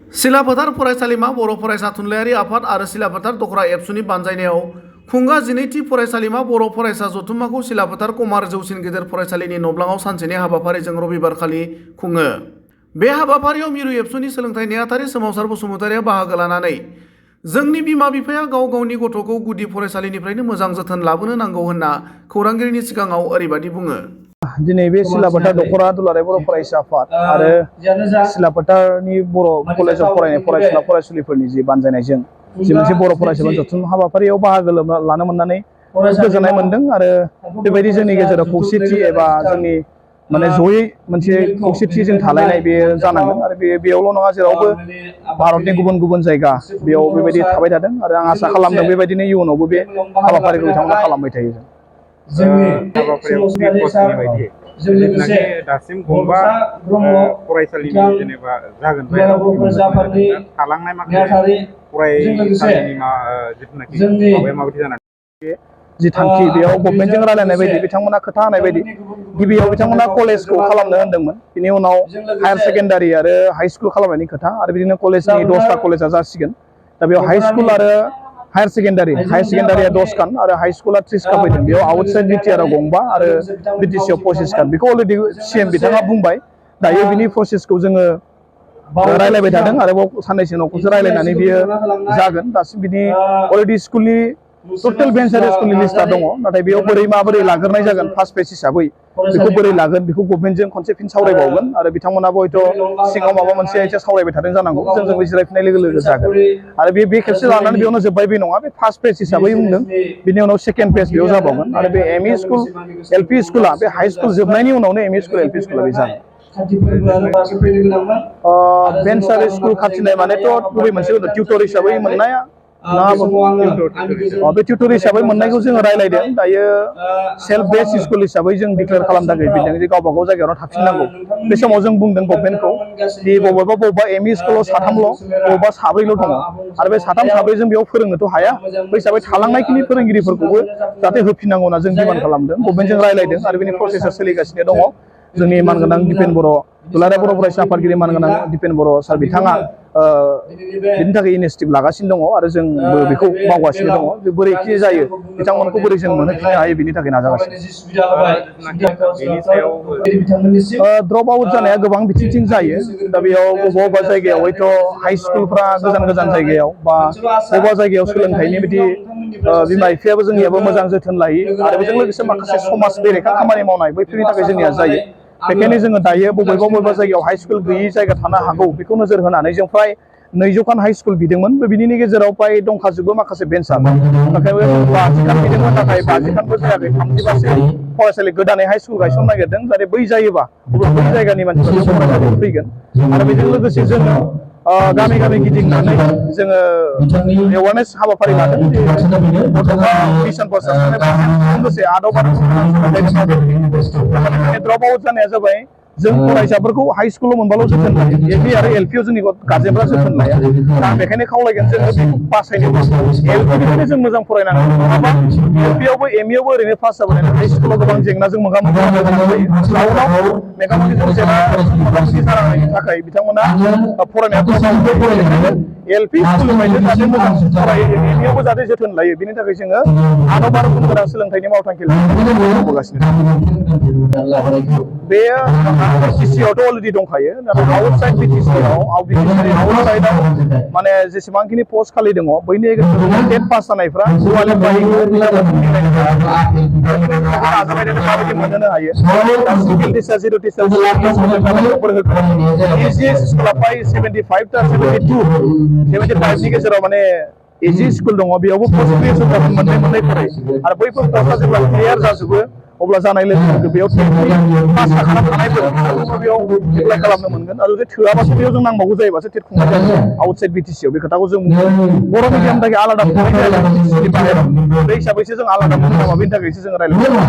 सिलाफोथार फरायसालिमा बर' फरायसा थुनलाइयारि आफाद आरो सिलाफोथार दखरा एबसुनि बानजायनायाव खुंगा 12थि फरायसालिमा बर' फरायसा जथुम्माखौ सिलाफोथार कमार जौसिन गेदेर फरायसालिनि नब्लाङाव सानसेनि हाबाफारिजों रबिबारखालि खुङो। बे हाबाफारियाव मिरु एबसुनि सोलोंथाइ नेहाथारि सोमावसार बसुमतारिया बाहागो लानानै जोंनि बिमा बिफाया गाव गावनि गथ'खौ गुदि फरायसालिनिफ्रायनो मोजां जोथोन लाबोनो नांगौ होनना खौरांगिरिनि सिगाङाव ओरैबायदि बुङो। दिनै बे सिलाफोथार दखरा दुलाराय बर' फरायसा आफाद आरो सिलाफोथारनि बर' कलेजाव फरायनाय फरायसुला फरायसुलिफोरनि जि बानजायनायजों जि मोनसे बर' फरायसा जथुम हाबाफारियाव बाहागो लानो मोननानै गोजोननाय मोनदों आरो बेबायदि जोंनि गेजेराव खौसेथि एबा जोंनि जयै मोनसे खौसेथि जों थालायनाय बे जानांगोन आरो बेयावल' नङा जेरावबो भारतनि गुबुन गुबुन जायगा बेयाव बेबायदि थाबाय थादों आरो आं आसा खालामदों बेबायदिनो इयुनावबो बे हाबाफारिखौ बिथांमोना खालामबाय थायो। जोंनि दासिम गंबा फरायसालिनि जेनेबा जागोन थालांनाय माखासे फरायसालिनि जिथुनाखि माबायदि जानानै जि थांखि बेयाव गभर्नमेन्टजों रायलायनाय बायदि बिथांमोना खोथा होनाय बायदि गिबियाव बिथांमोना कलेजखौ खालामनो होनदोंमोन, बिनि उनाव हायार सेकेन्डारि आरो हाइ स्कुल खालामनायनि खोथा आरो बिदिनो कलेजनि 10टा कलेजा जासिगोन। दा बेयाव हाइ स्कुल आरो हायार सेकेन्डारिया 10 खान आरो हाइ स्कुला 30 खान फैदों। बेयाव आउटसाइड बिटिआरआव गंबा आरो बिटिसिआव 25 खान। बेखौ अलरेडि सिएम बिथाङा बुंबाय। दायो बिनि प्रसेसखौ जोङो रायलायबाय थादों आरोबाव साननैसो उनावसो रायलायनानै बियो जागोन। दासिम बिनि अलरेडि स्कुलनि टटेल भेन्सार स्कुलनि लिस्टआ दङ, नाथाय बेयाव माबोरै लाग्रोनाय जागोन फार्स्ट पेज हिसाबै बेखौ बोरै लागोन बेखौ गभर्नमेन्टजों खनसे फिन सावरायबावगोन आरो बिथांमोनाबो हयथ' सिङाव माबा मोनसे सावरायबाय थादों जानांगौ। जोंजों जिरायफिननाय लोगो लोगो जागोन आरो बे खेबसे लानानै बेयावनो जोब्बाय बे नङा। बे फार्स्ट पेज हिसाबै बुंदों, बिनि उनाव सेकेन्ड पेज बेयाव जाबावगोन आरो बे एमइ स्कुल एलपि स्कुला बे हाइ स्कुल जोबनायनि उनावनो एमइ स्कुल एलपि स्कुला बे जागोन। भेन्सार स्कुल खाथिनाय मानेथ' गुबै मोनसे टिउटर हिसाबै मोननाया बे टिउटर हिसाबै मोननायखौ जोङो रायलायदों। दायो सेल्फ बेस्ड स्कुल हिसाबै जों डिक्लेयार खालामनानै बिदों जे गावबा गाव जायगायावनो थाफिननांगौ। बे समाव जों बुंदों गभर्नमेन्टखौ दि बबेबा एमइ स्कुलाव 3ल', बबेबा 4 दङ आरो बे 3-4जों बेयाव फोरोंनोथ' हाया। बै हिसाबै थालांनायखिनि फोरोंगिरिफोरखौबो जाहाथे होफिननांगौ होनना जों डिमान्ड खालामदों। गभर्नमेन्टजों रायलायदों आरो बिनि प्रसेसा सोलिगासिनो दङ। जोंनि मानगोनां दिपेन बर' दुलाराय बर' फरायसा आफादगिरि मानगोनां दिपेन बर' सार बिथाङा बिनि थाखाय इनिसिएटिभ लागासिनो दङ आरो जोंबो बेखौ मावगासिनो दङ। बोरैखि जायो बिथांमोनखौ बोरै जों मोनहोफिननो हायो बिनि थाखाय नाजागासिनो। ड्रप आउट जानाया गोबां बिथिंथिं जायो। दा बेयाव बबेबा जायगायाव हयथ' हाइ स्कुलफ्रा गोजान जायगायाव बा बबेबा जायगायाव सोलोंथाइनि बिदि बिमा बिफायाबो जोंनियाबो मोजां जोथोन लायो आरो बेजों लोगोसे माखासे समाज बेरेखा खामानि मावनाय बैफोरनि थाखाय जोंनिया जायो। बेखायनो जोङो दायो बबेबा जायगायाव हाइ स्कुल गैयि जायगा थानो हागौ बेखौ नोजोर होनानै जों फ्राय 200 खान हाइ स्कुल बिदोंमोन। बिनि गेजेराव फ्राय दंखाजोबो माखासे बेन्सार, नाथाय 50 खान बिदोंमोन, नाथाय 50 खानबो जायाखै। 35सो फरायसालि गोदानै हाइ स्कुल गायसननो नागिरदों। जाहाथे बै जायोबा अब्ला बै जायगानि मानसिफोरा फरायसालियाव फैगोन आरो बेजों लोगोसे जोङो गामि गामि गिदिंनानै जोङो एवारनेस हाबाफारि लादों। लोगोसे ड्रप आउट जानाया जाबाय जों फरायसाफोरखौ हाइ स्कुलाव मोनबाल' जोथोन लायो, एमइ आरो एलपिआव जोंनि गार्जेनफ्रा जोथोन लाया। दा बेखायनो खावलायगोन जोङो बेखौ बासायनो एलपिनिफ्रायनो जों मोजां फरायनांगोन। नङाबा एलपिआवबो एमइआवबो ओरैनो पास जाबाय हाइ स्कुलाव गोबां जेंनाजों मोगा मोगि जानांगौ जायो। मेगामगिजों जानांनायनि थाखाय बिथांमोना फरायनाया एलपि स्कुलनिफ्रायनो जाहाथे मोजां फरायो, एमइआवबो जाहाथे जोथोन लायो। बेनि थाखाय जोङो आरोबाव रोखोम गोनां सोलोंथाइनि मावथांखि लागासिनो। बेयो बिटिसिआवथ' अलरेडि दंखायो, नाथाय आउटसाइड बिटिसिआव आउटसाइडआव माने जेसेबांखिनि पस्ट खालि दङ बैनि टेट पास जानायफ्रा माबायदि मोनहोनो हायो। नि गेजेराव माने एजि स्कुल दङ, बेयावबो पस्ट क्रिएसन जागोन मोननै फराय आरो बैफोर पस्टआ जेब्ला क्लियार जाजोबो अब्ला जानाय लोगो लोगो बेयाव पास जाखाना थानायफोर बेयाव एप्लाइ खालामनो मोनगोन आरो जुदि थोआबासो बेयाव जों नांबावगौ जायोबासो टेट खुंनाय जागोन आउटसाइड बिटिसिआव। बे खोथाखौ जों बर' मिडियामनि थाखाय आलादा बे हिसाबैसो जों आलादा बेनि थाखायसो जों रायलायदों।